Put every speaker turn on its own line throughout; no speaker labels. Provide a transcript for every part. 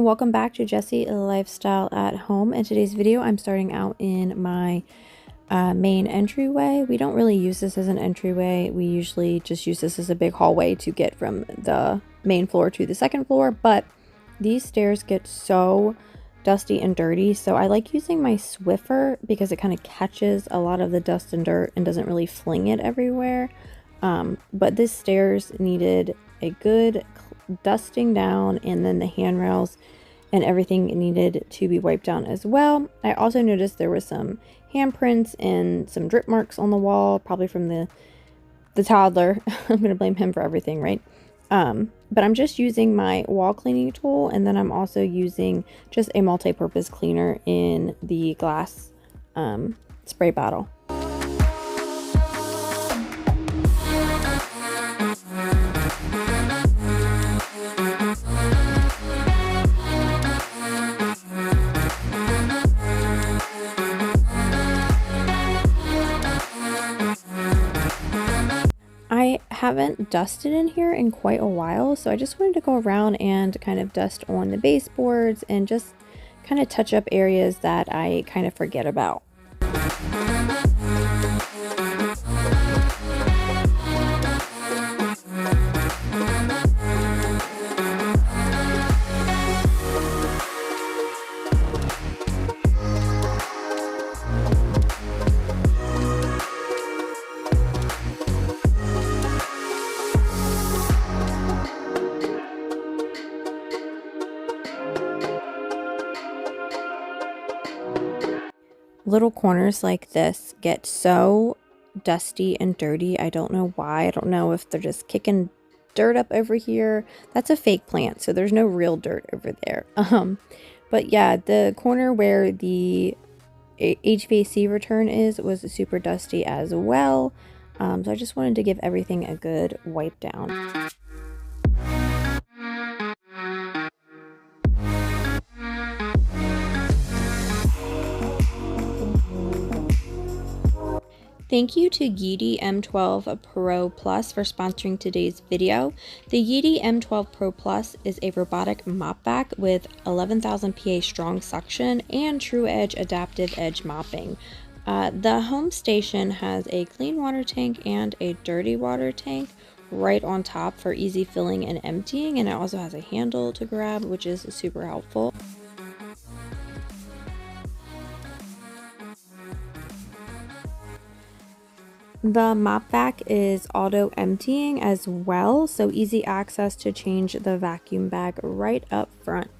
and welcome back to Jessie Lifestyle at Home. In today's video, I'm starting out in my main entryway. We don't really use this as an entryway. We usually just use this as a big hallway to get from the main floor to the second floor, but these stairs get so dusty and dirty, so I like using my Swiffer because it kind of catches a lot of the dust and dirt and doesn't really fling it everywhere. But this stairs needed a good dusting down, and then the handrails and everything needed to be wiped down as well. I also noticed there was some handprints and some drip marks on the wall, probably from the toddler. I'm gonna blame him for everything, right? But I'm just using my wall cleaning tool, and then I'm also using just a multi-purpose cleaner in the glass spray bottle. I haven't dusted in here in quite a while, so I just wanted to go around and kind of dust on the baseboards and just kind of touch up areas that I kind of forget about. Little corners like this get so dusty and dirty. I don't know why. I don't know if they're just kicking dirt up over here. That's a fake plant, so there's no real dirt over there. But yeah, the corner where the HVAC return was super dusty as well. So I just wanted to give everything a good wipe down. Thank you to YEEDI M12 Pro Plus for sponsoring today's video. The YEEDI M12 Pro Plus is a robotic mop vac with 11,000 PA strong suction and true edge adaptive edge mopping. The home station has a clean water tank and a dirty water tank right on top for easy filling and emptying, and it also has a handle to grab, which is super helpful. The mop vac is auto emptying as well, so easy access to change the vacuum bag right up front.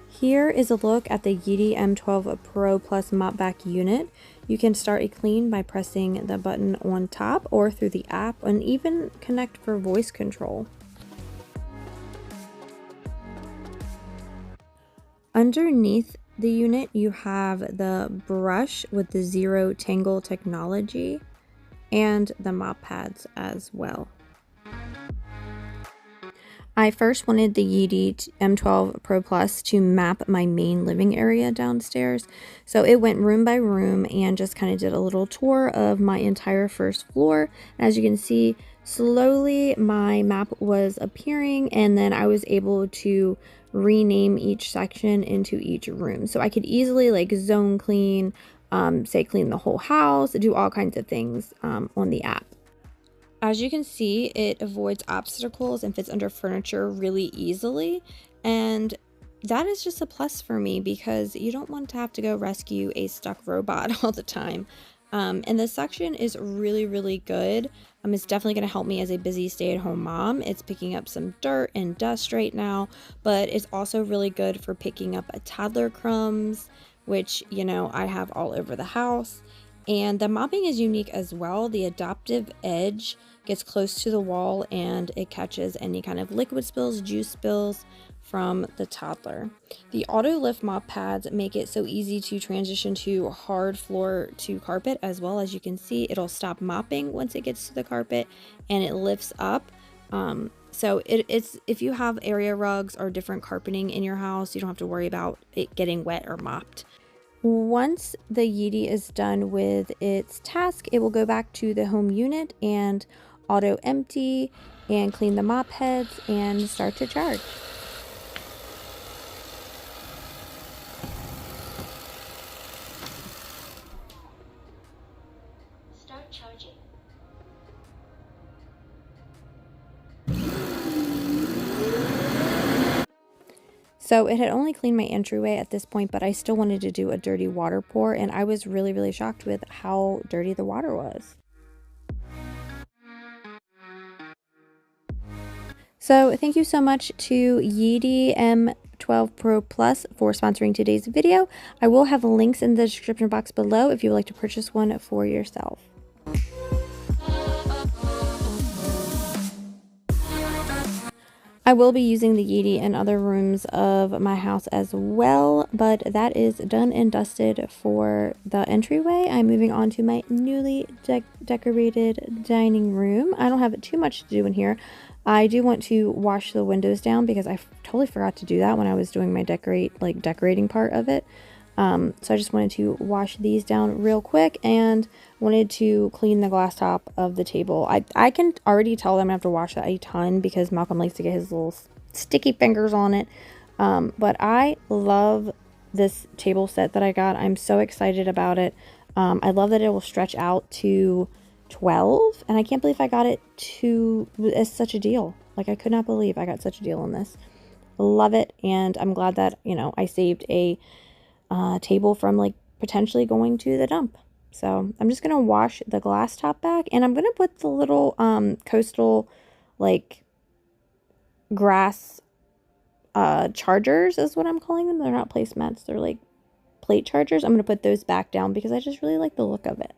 Here is a look at the YEEDI M12 Pro Plus mop vac unit. You can start a clean by pressing the button on top or through the app, and even connect for voice control. Underneath the unit, you have the brush with the zero tangle technology and the mop pads as well. I first wanted the YEEDI M12 Pro Plus to map my main living area downstairs. So it went room by room and just kind of did a little tour of my entire first floor. As you can see, slowly my map was appearing, and then I was able to rename each section into each room. So I could easily like zone clean, say clean the whole house, do all kinds of things on the app. As you can see, it avoids obstacles and fits under furniture really easily, and that is just a plus for me because you don't want to have to go rescue a stuck robot all the time. And the suction is really good. It's definitely going to help me as a busy stay-at-home mom. It's picking up some dirt and dust right now, but it's also really good for picking up toddler crumbs, which, you know, I have all over the house. And the mopping is unique as well. The adaptive edge gets close to the wall and it catches any kind of liquid spills, juice spills from the toddler. The auto lift mop pads make it so easy to transition to hard floor to carpet as well. As you can see, it'll stop mopping once it gets to the carpet and it lifts up. So it's if you have area rugs or different carpeting in your house, you don't have to worry about it getting wet or mopped. Once the YEEDI is done with its task, it will go back to the home unit, and auto empty and clean the mop heads and start to charge.
Start charging.
So it had only cleaned my entryway at this point, but I still wanted to do a dirty water pour, and I was really, really shocked with how dirty the water was. So thank you so much to YEEDI M12 Pro Plus for sponsoring today's video. I will have links in the description box below if you would like to purchase one for yourself. I will be using the YEEDI in other rooms of my house as well, but that is done and dusted for the entryway. I'm moving on to my newly decorated dining room. I don't have too much to do in here. I do want to wash the windows down because I totally forgot to do that when I was doing my decorating part of it. So I just wanted to wash these down real quick and wanted to clean the glass top of the table. I can already tell that I'm gonna have to wash that a ton because Malcolm likes to get his little sticky fingers on it. But I love this table set that I got. I'm so excited about it. I love that it will stretch out to 12, and I can't believe I got it as such a deal. Like, I could not believe I got such a deal on this. Love it, and I'm glad that, you know, I saved a table from like potentially going to the dump. So I'm just gonna wash the glass top back, and I'm gonna put the little coastal like grass chargers is what I'm calling them. They're not placemats, they're like plate chargers. I'm gonna put those back down because I just really like the look of it.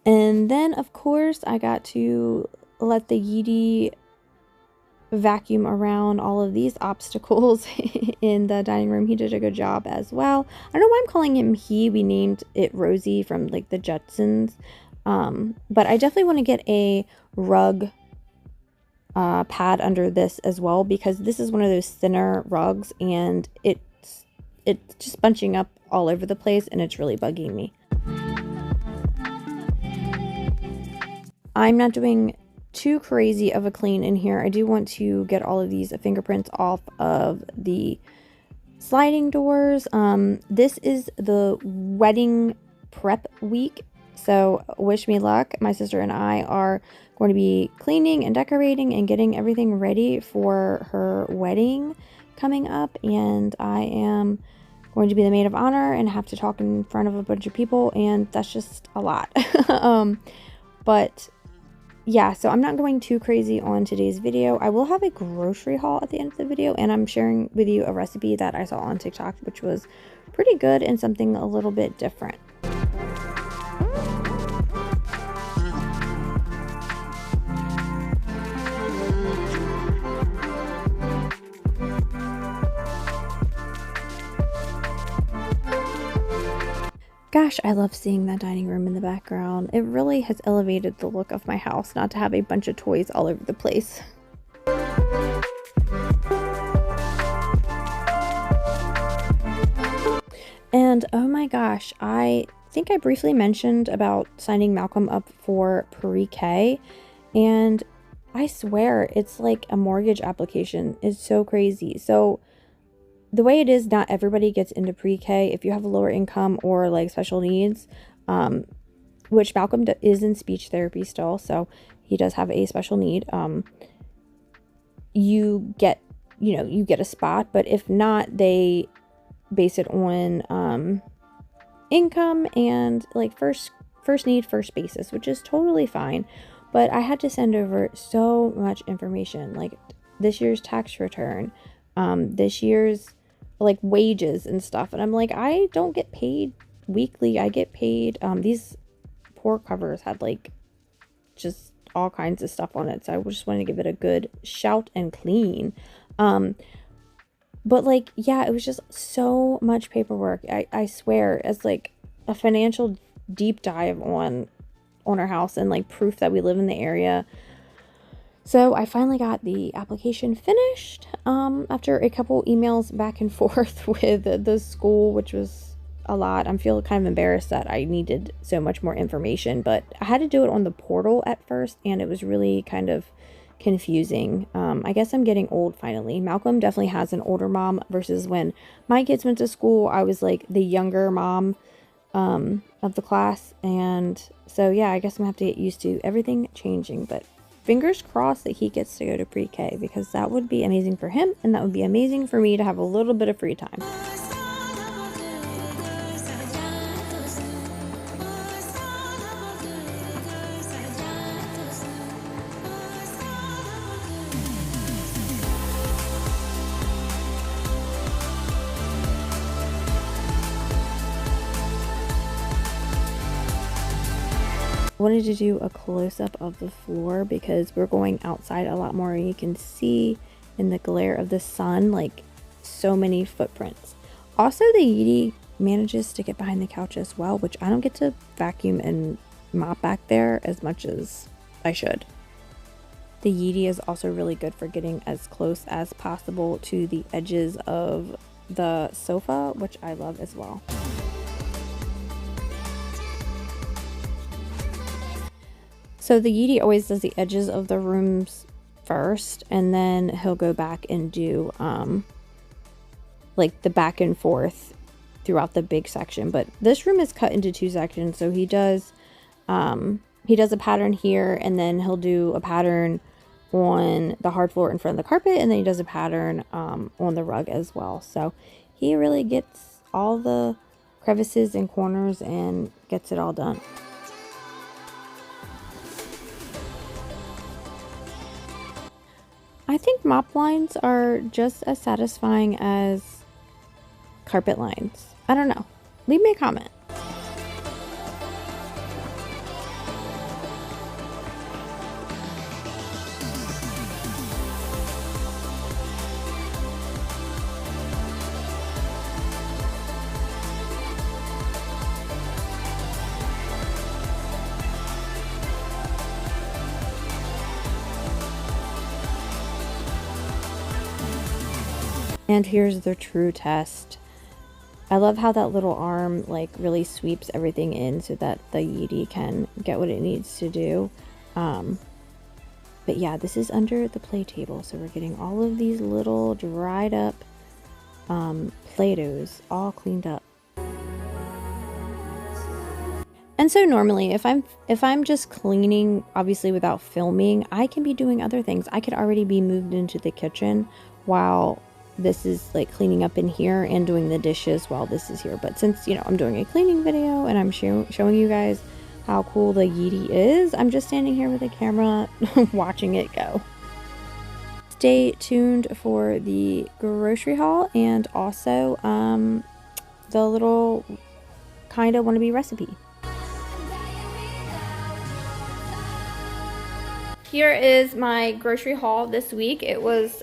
And then of course I got to let the YEEDI vacuum around all of these obstacles in the dining room. He did a good job as well. I don't know why I'm calling him he. We named it Rosie from like the Jetsons. But I definitely want to get a rug pad under this as well, because this is one of those thinner rugs and it's just bunching up all over the place and it's really bugging me. I'm not doing too crazy of a clean in here. I do want to get all of these fingerprints off of the sliding doors. This is the wedding prep week, so wish me luck. My sister and I are going to be cleaning and decorating and getting everything ready for her wedding coming up, and I am going to be the maid of honor and have to talk in front of a bunch of people, and that's just a lot. But yeah, so I'm not going too crazy on today's video. I will have a grocery haul at the end of the video, and I'm sharing with you a recipe that I saw on TikTok, which was pretty good and something a little bit different. Gosh, I love seeing that dining room in the background. It really has elevated the look of my house, not to have a bunch of toys all over the place. And oh my gosh, I think I briefly mentioned about signing Malcolm up for pre-K, and I swear it's like a mortgage application. It's so crazy. So the way it is, not everybody gets into pre-K. If you have a lower income or like special needs, which Malcolm is in speech therapy still, so he does have a special need, you get a spot. But if not, they base it on income and like first need, first basis, which is totally fine. But I had to send over so much information, like this year's tax return, this year's like wages and stuff, and I'm like, I don't get paid weekly. I get paid these pour covers had like just all kinds of stuff on it, so I just wanted to give it a good shout and clean. But like, yeah, it was just so much paperwork. I swear, as like a financial deep dive on our house and like proof that we live in the area. So I finally got the application finished after a couple emails back and forth with the school, which was a lot. I'm feeling kind of embarrassed that I needed so much more information, but I had to do it on the portal at first, and it was really kind of confusing. I guess I'm getting old finally. Malcolm definitely has an older mom versus when my kids went to school, I was like the younger mom of the class. And so, yeah, I guess I'm gonna have to get used to everything changing, but fingers crossed that he gets to go to pre-K, because that would be amazing for him, and that would be amazing for me to have a little bit of free time. Wanted to do a close-up of the floor because we're going outside a lot more, and you can see in the glare of the sun like so many footprints. Also, the YEEDI manages to get behind the couch as well, which I don't get to vacuum and mop back there as much as I should. The YEEDI is also really good for getting as close as possible to the edges of the sofa, which I love as well. So the YEEDI always does the edges of the rooms first, and then he'll go back and do like the back and forth throughout the big section. But this room is cut into 2 sections, so he does a pattern here, and then he'll do a pattern on the hard floor in front of the carpet, and then he does a pattern on the rug as well. So he really gets all the crevices and corners and gets it all done. I think mop lines are just as satisfying as carpet lines. I don't know. Leave me a comment. And here's the true test. I love how that little arm like really sweeps everything in so that the YEEDI can get what it needs to do. But yeah, this is under the play table, so we're getting all of these little dried up Play-Dohs all cleaned up. And so normally if I'm just cleaning, obviously without filming, I can be doing other things. I could already be moved into the kitchen while this is like cleaning up in here and doing the dishes while this is here. But since, you know, I'm doing a cleaning video and I'm showing you guys how cool the YEEDI is, I'm just standing here with a camera watching it go. Stay tuned for the grocery haul and also the little kind of wannabe recipe. Here is my grocery haul this week. It was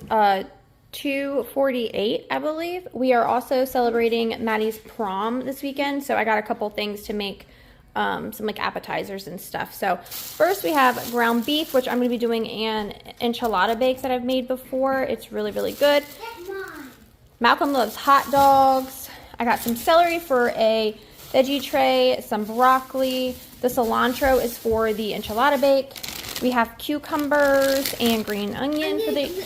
$248, I believe. We are also celebrating Maddie's prom this weekend, so I got a couple things to make some like appetizers and stuff. So first we have ground beef, which I'm going to be doing an enchilada bake that I've made before. It's really, really good. Malcolm loves hot dogs. I got some celery for a veggie tray, some broccoli. The cilantro is for the enchilada bake. We have cucumbers and green onion for the...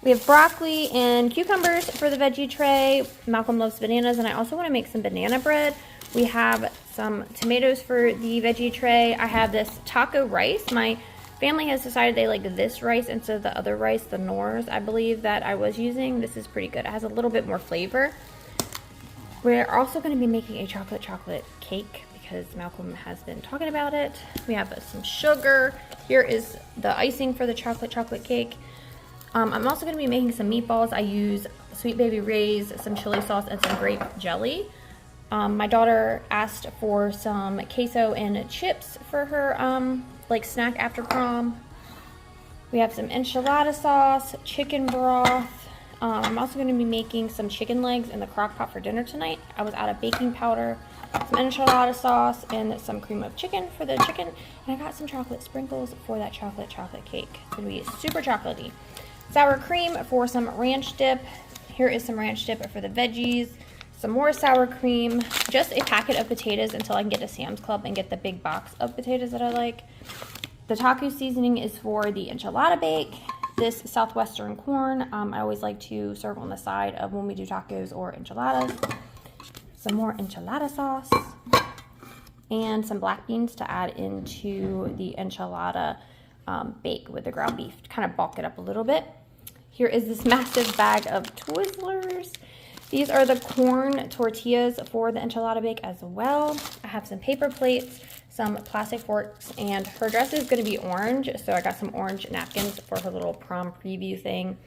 We have broccoli and cucumbers for the veggie tray. Malcolm loves bananas, and I also want to make some banana bread. We have some tomatoes for the veggie tray. I have this taco rice. My family has decided they like this rice instead of the other rice, the Knorr's, I believe, that I was using. This is pretty good. It has a little bit more flavor. We're also going to be making a chocolate cake because Malcolm has been talking about it. We have some sugar. Here is the icing for the chocolate cake. I'm also going to be making some meatballs. I use Sweet Baby Ray's, some chili sauce, and some grape jelly. My daughter asked for some queso and chips for her like snack after prom. We have some enchilada sauce, chicken broth. I'm also going to be making some chicken legs in the crock pot for dinner tonight. I was out of baking powder. some enchilada sauce, and some cream of chicken for the chicken. And I got some chocolate sprinkles for that chocolate cake. It's gonna be super chocolatey. Sour cream for some ranch dip. Here is some ranch dip for the veggies. Some more sour cream. Just a packet of potatoes until I can get to Sam's Club and get the big box of potatoes that I like. The taco seasoning is for the enchilada bake. This southwestern corn, I always like to serve on the side of when we do tacos or enchiladas. Some more enchilada sauce. And some black beans to add into the enchilada bake with the ground beef to kind of bulk it up a little bit. Here is this massive bag of Twizzlers. These are the corn tortillas for the enchilada bake as well. I have some paper plates, some plastic forks, and her dress is going to be orange, so I got some orange napkins for her little prom preview thing.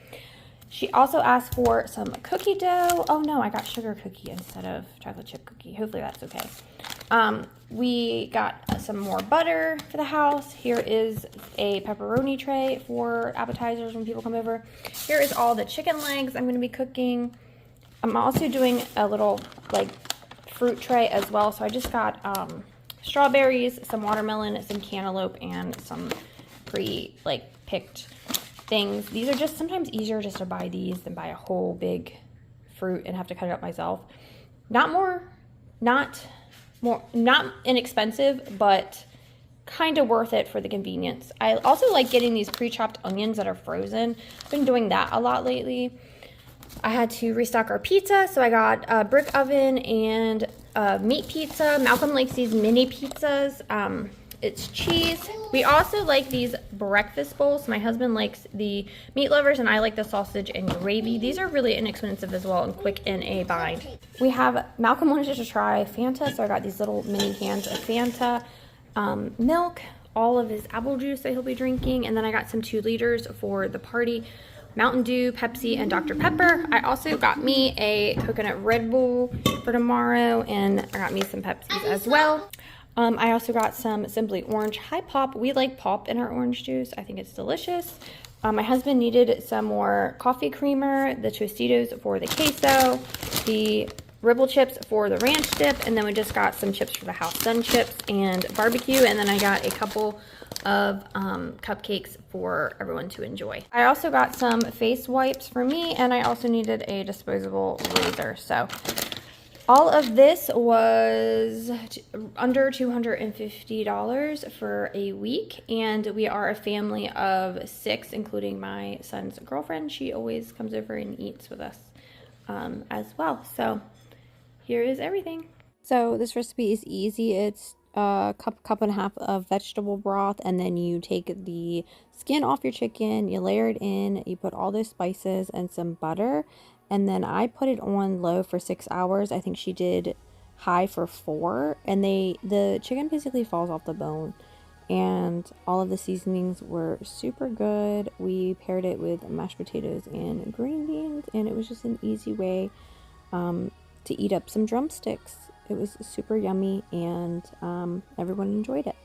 She also asked for some cookie dough. Oh no, I got sugar cookie instead of chocolate chip cookie. Hopefully that's okay. We got some more butter for the house. Here is a pepperoni tray for appetizers when people come over. Here is all the chicken legs I'm going to be cooking. I'm also doing a little like fruit tray as well. So I just got strawberries, some watermelon, some cantaloupe, and some picked things. These are just sometimes easier just to buy these than buy a whole big fruit and have to cut it up myself. Not inexpensive, but kind of worth it for the convenience. I also like getting these pre-chopped onions that are frozen. I've been doing that a lot lately. I had to restock our pizza, so I got a brick oven and meat pizza. Malcolm likes these mini pizzas. It's cheese. We also like these breakfast bowls. My husband likes the meat lovers and I like the sausage and gravy. These are really inexpensive as well and quick in a bind. Malcolm wanted to try Fanta, so I got these little mini cans of Fanta, milk, all of his apple juice that he'll be drinking, and then I got some 2 liters for the party. Mountain Dew, Pepsi, and Dr. Pepper. I also got me a coconut Red Bull for tomorrow, and I got me some Pepsis as well. I also got some Simply Orange High Pop. We like pop in our orange juice. I think it's delicious. My husband needed some more coffee creamer, the Tostitos for the queso, the Ribble chips for the ranch dip, and then we just got some chips for the house, Sun chips and barbecue, and then I got a couple of cupcakes for everyone to enjoy. I also got some face wipes for me, and I also needed a disposable razor. So all of this was under $250 for a week, and we are a family of 6, including my son's girlfriend. She always comes over and eats with us as well. So here is everything. So this recipe is easy. It's a cup and a half of vegetable broth, and then you take the skin off your chicken, you layer it in, you put all those spices and some butter, and then I put it on low for 6 hours. I think she did high for 4, and the chicken basically falls off the bone, and all of the seasonings were super good. We paired it with mashed potatoes and green beans, and it was just an easy way to eat up some drumsticks. It was super yummy, and everyone enjoyed it.